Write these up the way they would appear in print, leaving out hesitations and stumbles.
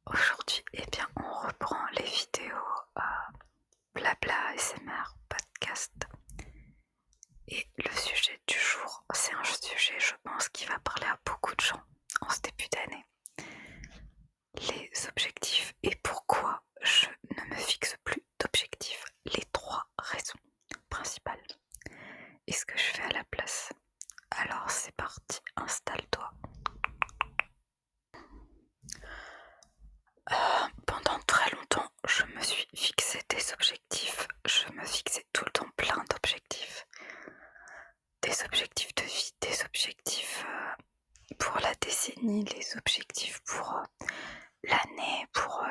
Aujourd'hui, eh bien, on reprend les vidéos blabla, ASMR, podcast. Et le sujet du jour, c'est un sujet, je pense, qui va parler à beaucoup de gens en ce début d'année. Les objectifs et pourquoi je ne me fixe plus d'objectifs. Les 3 raisons principales. Et ce que je fais à la place. Alors c'est parti, installe-toi. Pendant très longtemps, je me suis fixé des objectifs. Je me fixais tout le temps plein d'objectifs. Des objectifs de vie, des objectifs pour la décennie, les objectifs pour l'année, pour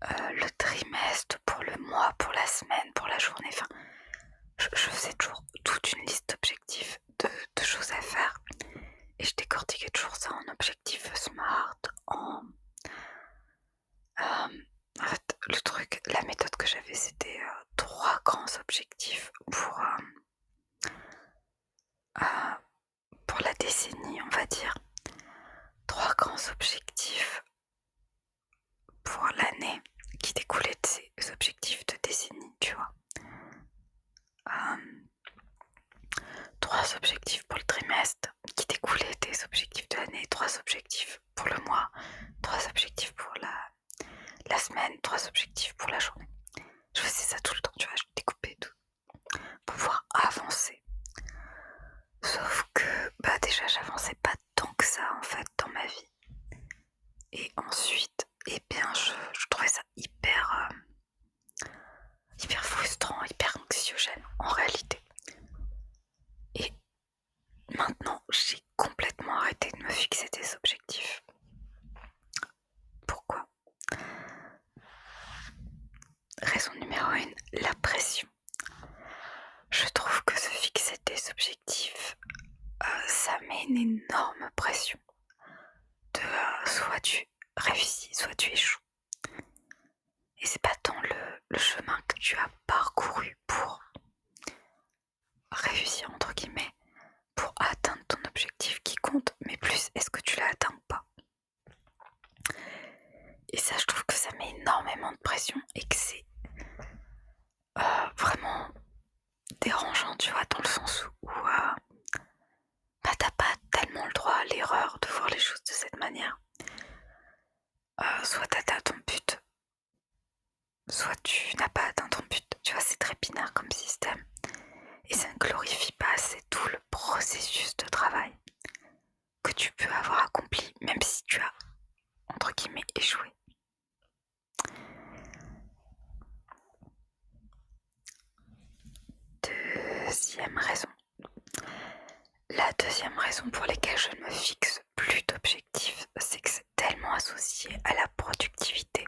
le trimestre, pour le mois, pour la semaine, pour la journée. Enfin, je faisais toujours toute une liste d'objectifs, de choses à faire. Et je décortiquais toujours ça en objectifs SMART, en fait, le truc, la méthode que j'avais, c'était 3 grands objectifs pour la décennie, on va dire. 3 grands objectifs pour l'année qui découlaient de ces objectifs de décennie, tu vois. 3 objectifs pour le trimestre qui découlaient des objectifs de l'année, 3 objectifs pour le mois, 3 objectifs pour la semaine, 3 objectifs pour la journée. Je faisais ça tout le temps, tu vois, je découpais tout pour pouvoir avancer. Sauf que déjà j'avançais pas tant que ça en fait dans ma vie. Et ensuite, eh bien je trouvais ça hyper frustrant, hyper anxiogène en réalité. Et maintenant j'ai complètement arrêté de me fixer des objectifs. Pourquoi? Raison numéro 1, la pression. Je trouve que se fixer des objectifs, ça met une énorme pression. Soit tu réussis, soit tu échoues. Et c'est pas tant le chemin que tu as parcouru pour réussir, entre guillemets, pour atteindre ton objectif qui compte, mais plus est-ce que tu l'as atteint ou pas. Et ça, je trouve que ça met énormément de pression et que c'est vraiment dérangeant, tu vois, dans le sens où t'as pas tellement le droit à l'erreur de voir les choses de cette manière. Soit t'atteins ton but, soit tu n'as pas atteint ton but. Tu vois, c'est très binaire comme système. Et ça ne glorifie pas assez tout le processus de travail que tu peux avoir accompli, même si tu as, entre guillemets, échoué. Deuxième raison. La deuxième raison pour laquelle je ne me fixe plus d'objectifs, c'est que c'est tellement associé à la productivité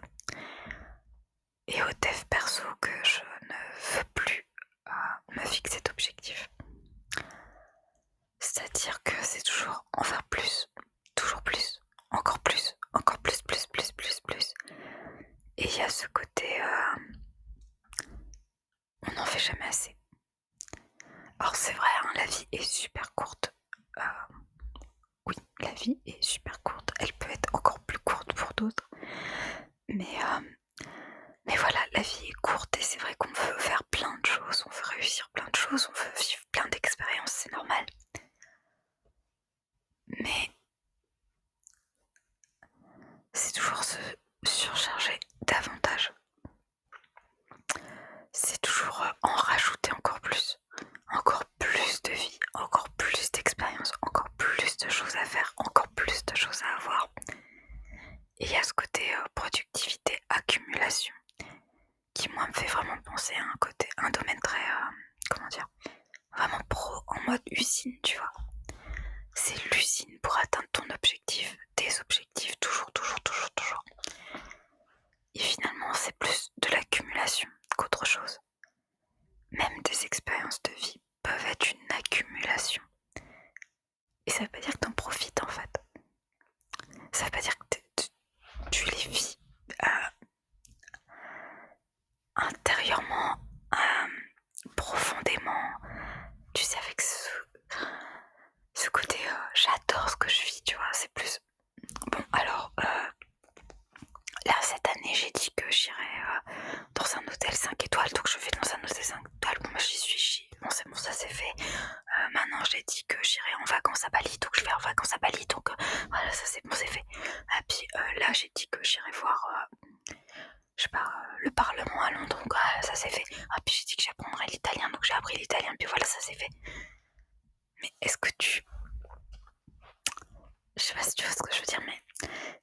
et au dev perso que je ne veux plus me fixer d'objectifs. C'est-à-dire que c'est toujours en faire plus, toujours plus, encore plus, encore plus, plus, plus, plus, plus. Et il y a ce côté, on n'en fait jamais assez. Alors c'est vrai, hein, la vie est super courte. Oui, la vie est super courte. Elle peut être encore plus courte pour d'autres. Mais voilà, la vie est courte et c'est vrai qu'on veut faire plein de choses, on veut réussir plein de choses, on veut vivre plein d'expériences, c'est normal. Mais c'est toujours se surcharger davantage. C'est toujours en rajouter encore plus de vie, encore plus d'expériences, encore plus de choses à faire, encore plus de choses à avoir. Et il y a ce côté productivité, accumulation, qui moi me fait vraiment penser à un domaine très, vraiment pro, en mode usine, tu vois. C'est l'usine pour atteindre ton objectif, tes objectifs, toujours, toujours, toujours, toujours. là j'ai dit que j'irais voir, je sais pas, le Parlement à Londres, donc ça s'est fait. Ah, puis j'ai dit que j'apprendrais l'italien, donc j'ai appris l'italien, puis voilà, ça s'est fait. Mais est-ce que je sais pas si tu vois ce que je veux dire, mais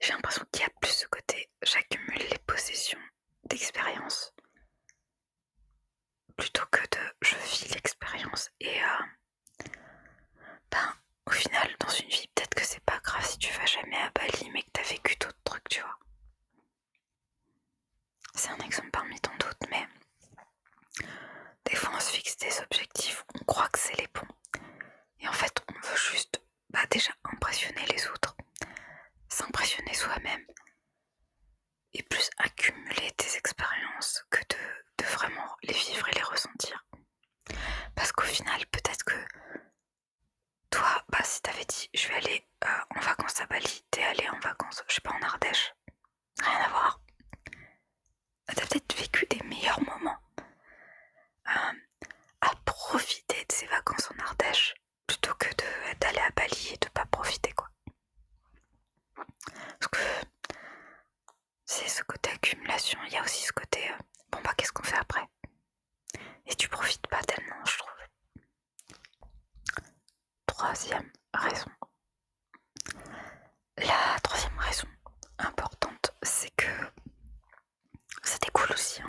j'ai l'impression qu'il y a plus ce côté j'accumule les possessions d'expérience plutôt que de je vis l'expérience. Et ben, au final, dans une vie, peut-être que c'est pas grave si tu vas jamais à Bali, mais que t'as vécu d'autres trucs, tu vois. C'est un exemple parmi tant d'autres, mais des fois on se fixe des objectifs, on croit que c'est les bons. Et en fait, on veut juste déjà impressionner les autres, s'impressionner soi-même et plus accumuler des expériences que de vraiment les vivre et les ressentir. Parce qu'au final, peut-être que toi, si t'avais dit je vais aller en vacances à Bali, t'es allé en vacances, je sais pas, en Ardèche, rien à voir. T'as peut-être vécu des meilleurs moments à profiter de ces vacances en Ardèche plutôt que d'aller à Bali et de pas profiter, quoi. Parce que c'est ce côté accumulation, il y a aussi ce côté qu'est-ce qu'on fait après? Et tu profites pas tellement, je trouve. Troisième raison. La troisième raison importante, c'est que c'était cool aussi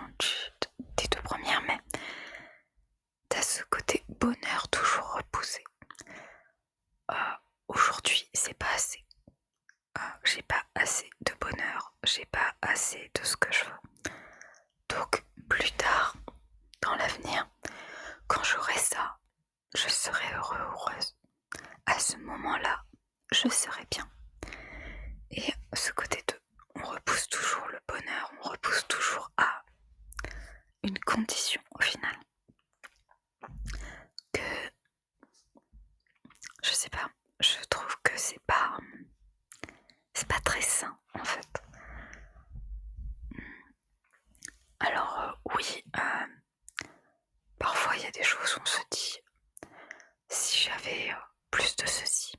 des deux premières, mais t'as ce côté bonheur toujours repoussé. Aujourd'hui, c'est pas assez. J'ai pas assez de bonheur, j'ai pas assez de ce que je veux. Donc plus tard, dans l'avenir, quand j'aurai ça, je serai heureuse. À ce moment-là, je serai bien. Et ce côté de on repousse toujours le bonheur, on repousse toujours à une condition au final. Que je sais pas, je trouve que c'est pas très sain en fait. Alors oui, parfois il y a des choses où on se dit si j'avais plus de ceci,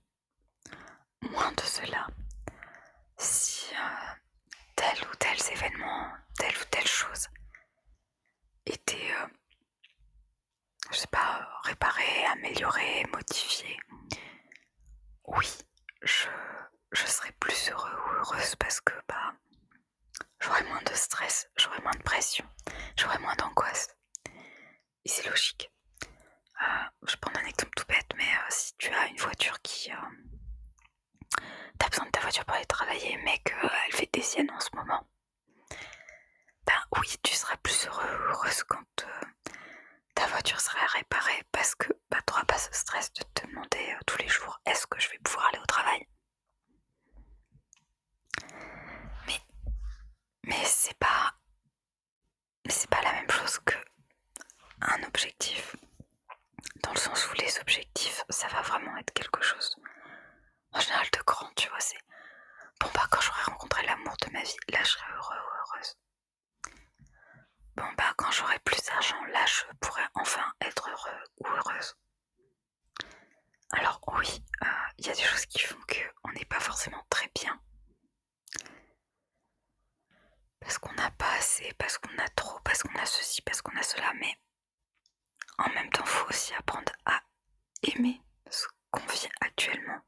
moins de cela, si tel ou tel événement, telle ou telle chose était, je sais pas, réparé, amélioré, modifié, oui, je serais plus heureux ou heureuse parce que j'aurais moins de stress, j'aurais moins de pression, j'aurais moins d'angoisse. Et c'est logique. Je prends un exemple tout bête, mais si tu as une voiture t'as besoin de ta voiture pour aller travailler, mais qu'elle fait des siennes en ce moment, oui, tu seras plus heureux ou heureuse quand ta voiture sera réparée parce que t'auras pas ce stress de te demander tous les jours est-ce que je vais pouvoir aller au travail. Mais c'est pas la même chose que un objectif. Dans le sens où les objectifs, ça va vraiment être quelque chose en général de grand, tu vois, c'est quand j'aurai rencontré l'amour de ma vie, là je serai heureux ou heureuse. Quand j'aurai plus d'argent, là je pourrai enfin être heureux ou heureuse. Alors oui, il y a des choses qui font qu'on n'est pas forcément très bien. Parce qu'on n'a pas assez, parce qu'on a trop, parce qu'on a ceci, parce qu'on a cela, mais en même temps, il faut aussi apprendre à aimer ce qu'on vit actuellement.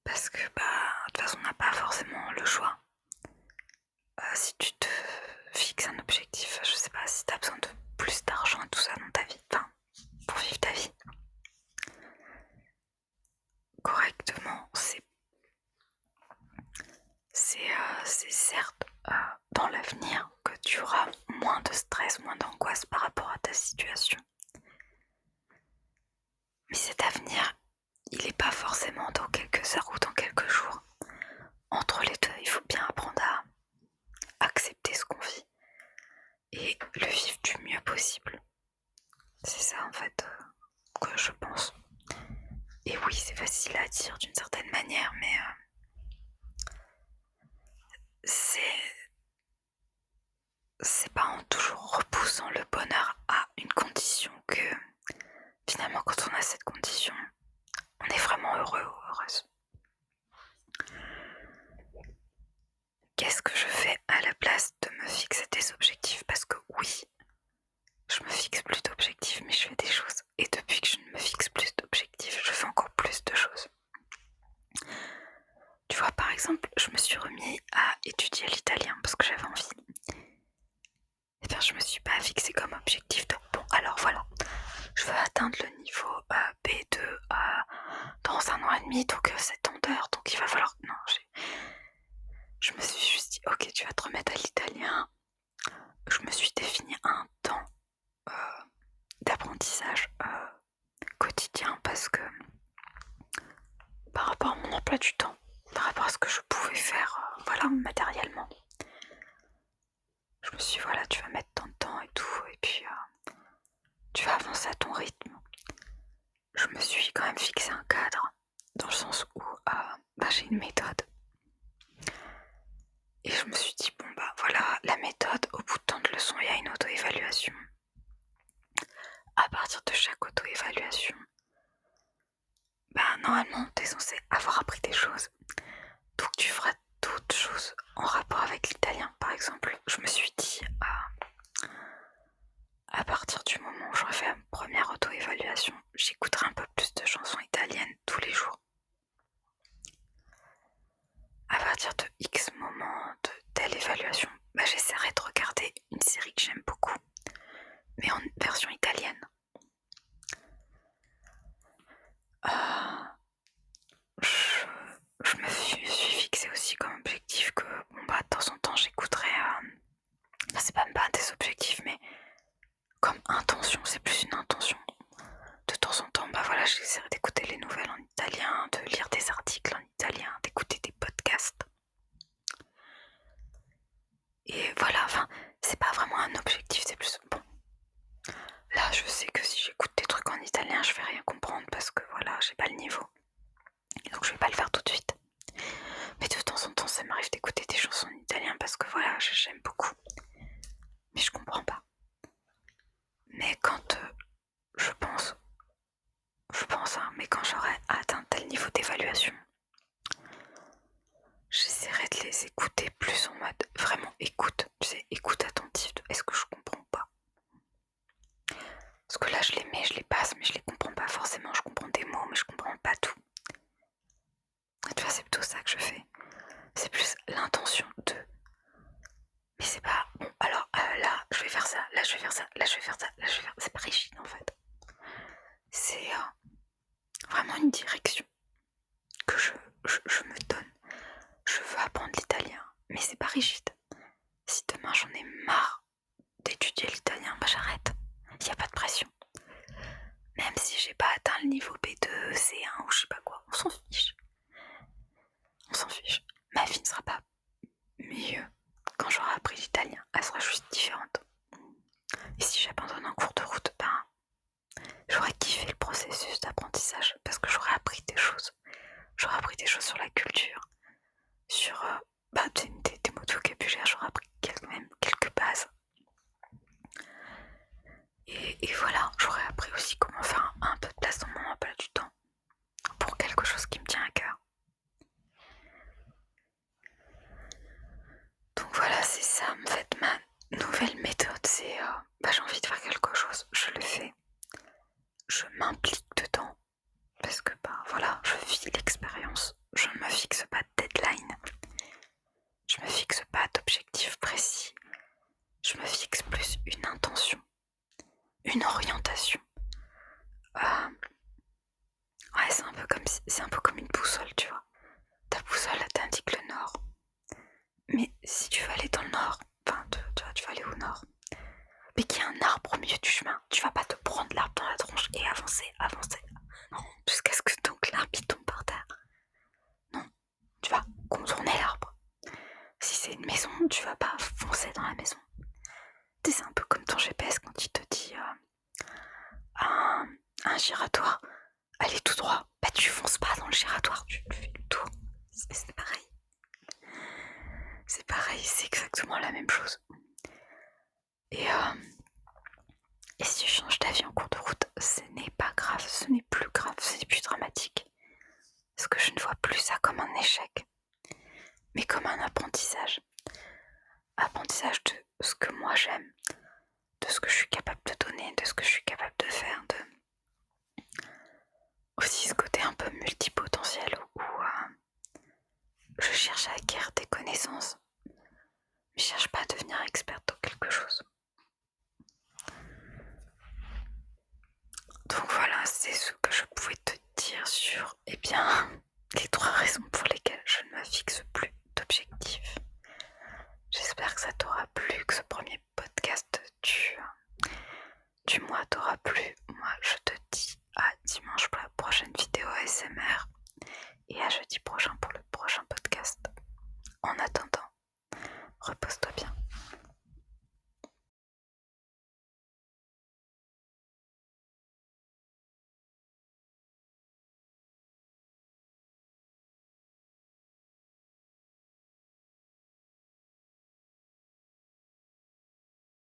Parce que de toute façon, on n'a pas forcément le choix. Si tu te fixes un objectif, je sais pas, si tu as besoin de plus d'argent et tout ça dans ta vie, pour vivre ta vie correctement, c'est certes dans l'avenir que tu auras moins de stress, moins d'angoisse par rapport à ta situation. Mais cet avenir, il n'est pas forcément dans quelques heures ou dans quelques jours. Entre les deux, il faut bien apprendre à accepter ce qu'on vit et le vivre du mieux possible. C'est ça en fait que je pense. Et oui, c'est facile à dire d'une certaine manière, mais c'est pas en toujours repoussant le bonheur à une condition que finalement quand on a cette condition, on est vraiment heureux ou heureuse. vois, par exemple, je me suis remis à étudier l'italien parce que j'avais envie. Et bien, je me suis pas fixé comme objectif de bon, alors voilà, je veux atteindre le niveau B2 dans 1 an et demi, donc 7 ans d'heure, donc il va falloir. Non, je me suis juste dit, ok, tu vas te remettre à l'italien. Je me suis défini un temps d'apprentissage quotidien parce que par rapport à mon emploi du temps, par rapport à ce que je pouvais faire voilà, matériellement, je me suis dit, voilà, tu vas mettre ton temps et tout, et puis tu vas avancer à ton rythme. Je me suis quand même fixé un cadre, dans le sens où j'ai une méthode. Et je me suis dit, bon bah voilà, la méthode, au bout de tant de leçons, il y a une auto-évaluation. À partir de chaque auto-évaluation, normalement, tu es censé avoir appris des choses. Donc tu feras d'autres choses en rapport avec l'italien. Par exemple, je me suis dit, à partir du moment où j'aurai fait ma première auto-évaluation, j'écouterai un peu plus de chansons italiennes tous les jours. À partir de X moment de telle évaluation, j'essaierai de regarder une série que j'aime beaucoup, mais en version italienne. Je me suis fixé aussi comme objectif que de temps en temps j'écouterai, c'est pas des objectifs, mais comme intention, c'est plus une intention. De temps en temps, j'essaierai d'écouter les nouvelles en italien, de lire des articles en italien, d'écouter des podcasts. Et voilà, c'est pas vraiment un objectif, c'est plus bon. Là, je sais que si j'écoute des trucs en italien, je vais rien comprendre parce que voilà, j'ai pas le niveau. Donc je vais pas le faire tout de suite. Mais de temps en temps, ça m'arrive d'écouter des chansons en italien parce que voilà, j'aime beaucoup. Mais je comprends pas. Mais quand je pense, mais quand j'aurai atteint tel niveau d'évaluation, j'essaierai de les écouter plus en mode vraiment écoute, tu sais, écoute attentive de est-ce que je comprends pas. Parce que là, je les mets, je les passe, mais je les comprends pas forcément. Je comprends des mots, mais je comprends pas tout. Et tu vois, c'est plutôt ça que je fais. C'est plus l'intention de. Mais c'est pas bon, alors là, je vais faire ça, là, je vais faire ça, là, je vais faire ça, là, je vais faire ça. C'est pas rigide en fait. C'est vraiment une direction que je me donne. Je veux apprendre l'italien, mais c'est pas rigide. Si demain j'en ai marre d'étudier l'italien, j'arrête. Il n'y a pas de pression. Même si j'ai pas atteint le niveau B2, C1 ou je sais pas quoi, on s'en fiche. On s'en fiche. Ma vie ne sera pas mieux quand j'aurai appris l'italien. Elle sera juste différente. Et si j'abandonne en cours de route, j'aurais kiffé le processus d'apprentissage parce que j'aurais appris des choses. J'aurais appris des choses sur la culture, sur des mots de vocabulaire, j'aurais appris même quelques bases. Et voilà, j'aurais appris aussi comment faire un peu de place dans mon emploi du temps pour quelque chose qui me tient à cœur. Donc voilà, c'est ça en fait ma nouvelle méthode, c'est j'ai envie de faire quelque chose, je le fais. Je m'implique dedans parce que voilà, je vis l'expérience. Je ne me fixe pas de deadline. Je me fixe pas d'objectif précis. Je me fixe plus une intention, une orientation. Ouais, c'est un peu comme une boussole, tu vois. Ta boussole, elle t'indique le nord. Mais si tu veux aller dans le nord, tu vas aller au nord, mais qu'il y a un arbre au milieu du chemin, tu vas pas te prendre l'arbre dans la tronche et avancer, non, jusqu'à ce que donc l'arbre il tombe par terre. Non, tu vas contourner l'arbre. Si c'est une maison, tu vas pas foncer dans la maison. Tu sais, c'est un peu comme ton GPS quand il te dit un giratoire, allez tout droit. Tu fonces pas dans le giratoire, tu fais le tour. C'est pareil. C'est pareil, c'est exactement la même chose. Et si tu changes d'avis en cours de route, ce n'est pas grave, ce n'est plus grave, c'est plus dramatique. Parce que je ne vois plus ça comme un échec, mais comme un apprentissage. Apprentissage de ce que moi j'aime, de ce que je suis capable de donner, de ce que je suis capable de faire, aussi ce côté un peu multipotentiel où cherche à acquérir des connaissances, mais cherche pas à devenir experte dans quelque chose. Donc voilà, c'est ce que je pouvais te dire sur, les 3 raisons pour lesquelles je ne me fixe plus d'objectifs. J'espère que ça t'aura plu, que ce premier podcast du mois t'aura plu. Moi, je te dis à dimanche pour la prochaine vidéo ASMR et à jeudi prochain pour le prochain podcast. En attendant, repose-toi